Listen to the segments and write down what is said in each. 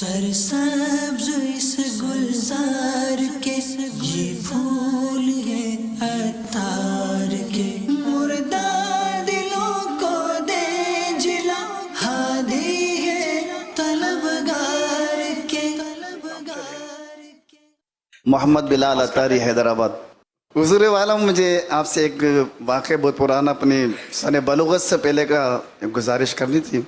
سرسبز اس گلزار کے یہ پھول ہے عطار کے، مردہ دلوں کو دے جلا، ہادی ہے طلبگار کے۔ محمد بلال عطاری، حیدرآباد۔ حضور والا، مجھے آپ سے ایک واقعہ بہت پرانا اپنی سن بلوغت سے پہلے کا گزارش کرنی تھی۔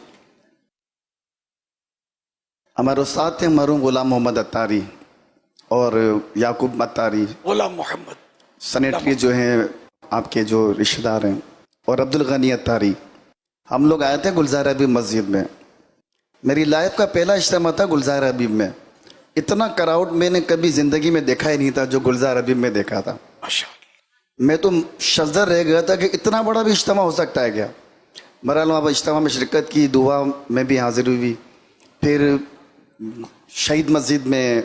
ہمارے استاد تھے مرحوم غلام محمد عطاری اور یعقوب عطاری، غلام محمد سینیٹری جو ہیں آپ کے جو رشتہ دار ہیں، اور عبدالغنی عطاری۔ ہم لوگ آئے تھے گلزار حبیب مسجد میں۔ میری لائف کا پہلا اجتماع تھا گلزار حبیب میں۔ اتنا کراؤڈ میں نے کبھی زندگی میں دیکھا ہی نہیں تھا جو گلزار حبیب میں دیکھا تھا۔ میں تو شزر رہ گیا تھا کہ اتنا بڑا بھی اجتماع ہو سکتا ہے کیا۔ بہرحال وہاں اجتماع میں شرکت کی، دعا میں بھی حاضر ہوئی۔ پھر شہید مسجد میں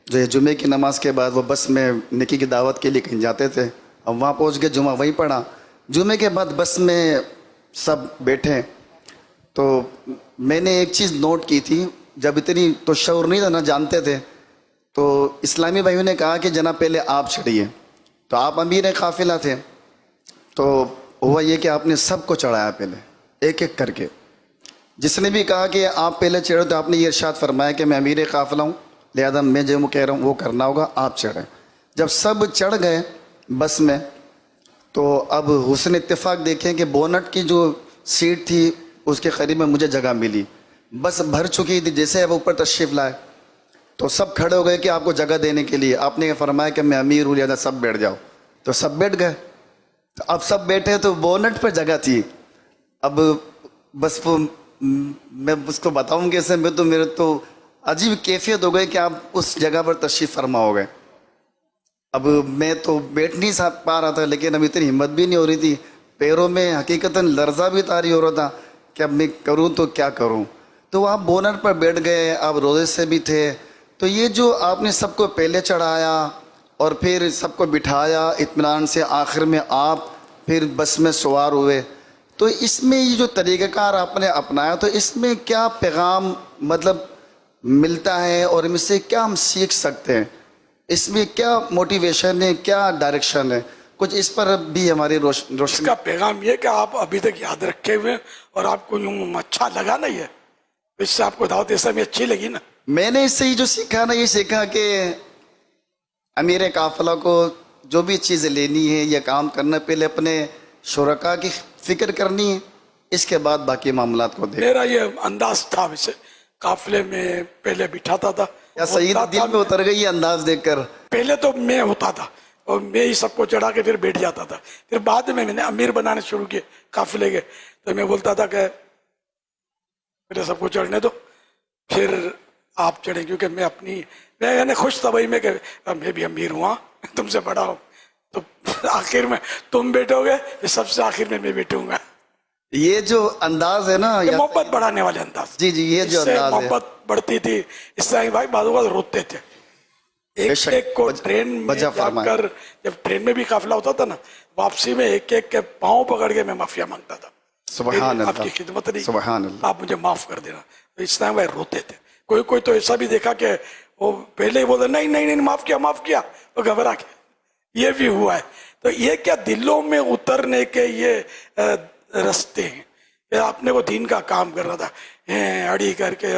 جو ہے جمعے کی نماز کے بعد وہ بس میں نکی کی دعوت کے لیے کہیں جاتے تھے، اب وہاں پہنچ کے جمعہ وہیں پڑھا۔ جمعے کے بعد بس میں سب بیٹھے تو میں نے ایک چیز نوٹ کی تھی، جب اتنی تو شعور نہیں تھا، نہ جانتے تھے، تو اسلامی بھائیوں نے کہا کہ جناب پہلے آپ چڑھیے، تو آپ امیر قافلہ تھے، تو ہوا یہ کہ آپ نے سب کو چڑھایا پہلے ایک ایک کر کے۔ جس نے بھی کہا کہ آپ پہلے چڑھو تو آپ نے یہ ارشاد فرمایا کہ میں امیر قافلہ ہوں، لہذا میں جو کہہ رہا ہوں وہ کرنا ہوگا، آپ چڑھیں۔ جب سب چڑھ گئے بس میں تو اب حسن اتفاق دیکھیں کہ بونٹ کی جو سیٹ تھی اس کے قریب میں مجھے جگہ ملی۔ بس بھر چکی تھی، جیسے اب اوپر تشریف لائے تو سب کھڑے ہو گئے کہ آپ کو جگہ دینے کے لیے۔ آپ نے فرمایا کہ میں امیر ہوں لہذا سب بیٹھ جاؤ، تو سب بیٹھ گئے۔ تو اب سب بیٹھے تو بونٹ پہ جگہ تھی۔ اب بس وہ میں اس کو بتاؤں کیسے، میں تو میرے تو عجیب کیفیت ہو گئی کہ آپ اس جگہ پر تشریف فرما ہو گئے۔ اب میں تو بیٹھ نہیں پا رہا تھا، لیکن اب اتنی ہمت بھی نہیں ہو رہی تھی، پیروں میں حقیقتاً لرزہ بھی طاری ہو رہا تھا کہ اب میں کروں تو کیا کروں۔ تو آپ بونٹ پر بیٹھ گئے، آپ روزے سے بھی تھے، تو یہ جو آپ نے سب کو پہلے چڑھایا اور پھر سب کو بٹھایا اطمینان سے، آخر میں آپ پھر بس میں سوار ہوئے، تو اس میں یہ جو طریقہ کار آپ نے اپنایا تو اس میں کیا پیغام مطلب ملتا ہے اور اس سے کیا ہم سیکھ سکتے ہیں؟ اس میں کیا موٹیویشن ہے، کیا ڈائریکشن ہے؟ کچھ اس پر بھی ہماری روشنی۔ اس کا پیغام یہ کہ آپ ابھی تک یاد رکھے ہوئے اور آپ کو یوں اچھا لگا نا، یہ اس سے آپ کو دعوت اسلامی اچھی لگی نا۔ میں نے اس سے یہ جو سیکھا نا، یہ سیکھا کہ امیر قافلہ کو جو بھی چیز لینی ہے یا کام کرنا، پہلے اپنے شرکا کی فکر کرنی ہے، اس کے بعد باقی معاملات کو دیکھ۔ میرا یہ انداز تھا، ویسے قافلے میں پہلے بٹھاتا تھا۔ یا سعید دل میں اتر گئی یہ انداز دیکھ کر؟ پہلے تو میں ہوتا تھا اور میں ہی سب کو چڑھا کے پھر بیٹھ جاتا تھا، پھر بعد میں نے امیر بنانے شروع کیے قافلے کے، تو میں بولتا تھا کہ میرے سب کو چڑھنے دو پھر آپ چڑھیں، کیونکہ میں خوش تھا بھائی، میں کہ میں بھی امیر ہوں، تم سے بڑا ہوں، تو آخر میں تم بیٹھو گے، سب سے آخر میں بیٹھوں گا۔ یہ جو انداز ہے نا، محبت بڑھانے والے انداز۔ جی جی، یہ جو اس سے انداز ہے، محبت بڑھتی تھی، اس سے بھائی بعض اوقات روتے تھے۔ ایک کو ٹرین میں جا کر، جب ٹرین میں بھی قافلہ ہوتا تھا نا، واپسی میں ایک ایک کے پاؤں پکڑ کے میں معافیا مانگتا تھا، سبحان اللہ، آپ کی خدمت نہیں، سبحان اللہ، آپ مجھے معاف کر دینا۔ اس طرح وہ روتے تھے۔ کوئی تو ایسا بھی دیکھا کہ وہ پہلے ہی بولتا نہیں معاف کیا، وہ گھبرا کے، یہ بھی ہوا ہے۔ تو یہ کیا دلوں میں اترنے کے یہ رستے ہیں کہ آپ نے وہ دین کا کام کر رہا تھا، اڑی کر کے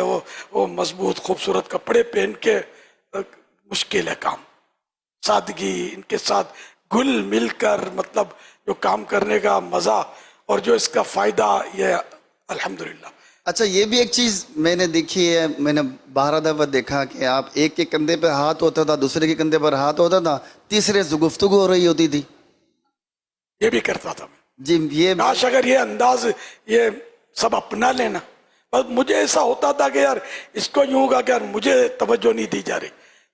وہ مضبوط خوبصورت کپڑے پہن کے، مشکل ہے کام، سادگی، ان کے ساتھ گل مل کر، مطلب جو کام کرنے کا مزہ اور جو اس کا فائدہ، یہ الحمدللہ۔ اچھا، یہ بھی ایک چیز میں نے دیکھی ہے، میں نے 12 دفعہ دیکھا کہ آپ ایک کے کندھے پہ ہاتھ ہوتا تھا، دوسرے کے کندھے پر ہاتھ ہوتا تھا، تیسرے سے گفتگو ہو رہی ہوتی تھی۔ یہ بھی کرتا تھا میں جی، یہ کاش اگر یہ انداز یہ سب اپنا لینا، بس مجھے ایسا ہوتا تھا کہ یار اس کو یوں کہا کہ یار مجھے توجہ نہیں دی جا رہی،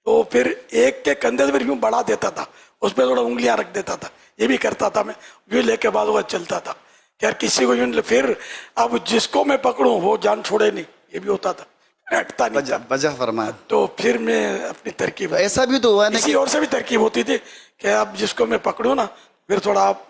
تو پھر ایک کے کندھے سے پھر یوں بڑھا دیتا تھا، اس پہ تھوڑا انگلیاں رکھ دیتا تھا، یہ بھی کرتا تھا میں، یوں لے کے بعد وہ چلتا تھا کہ یار کسی کو یوں، پھر اب جس کو میں پکڑوں وہ جان چھوڑے نہیں، یہ بھی ہوتا تھا، ہٹتا نہیں تھا۔ وجہ فرمایا، تو پھر میں اپنی ترکیب، ایسا بھی تو ہوا نا، کسی اور سے بھی ترکیب ہوتی تھی کہ اب جس کو میں پکڑوں نا، پھر تھوڑا آپ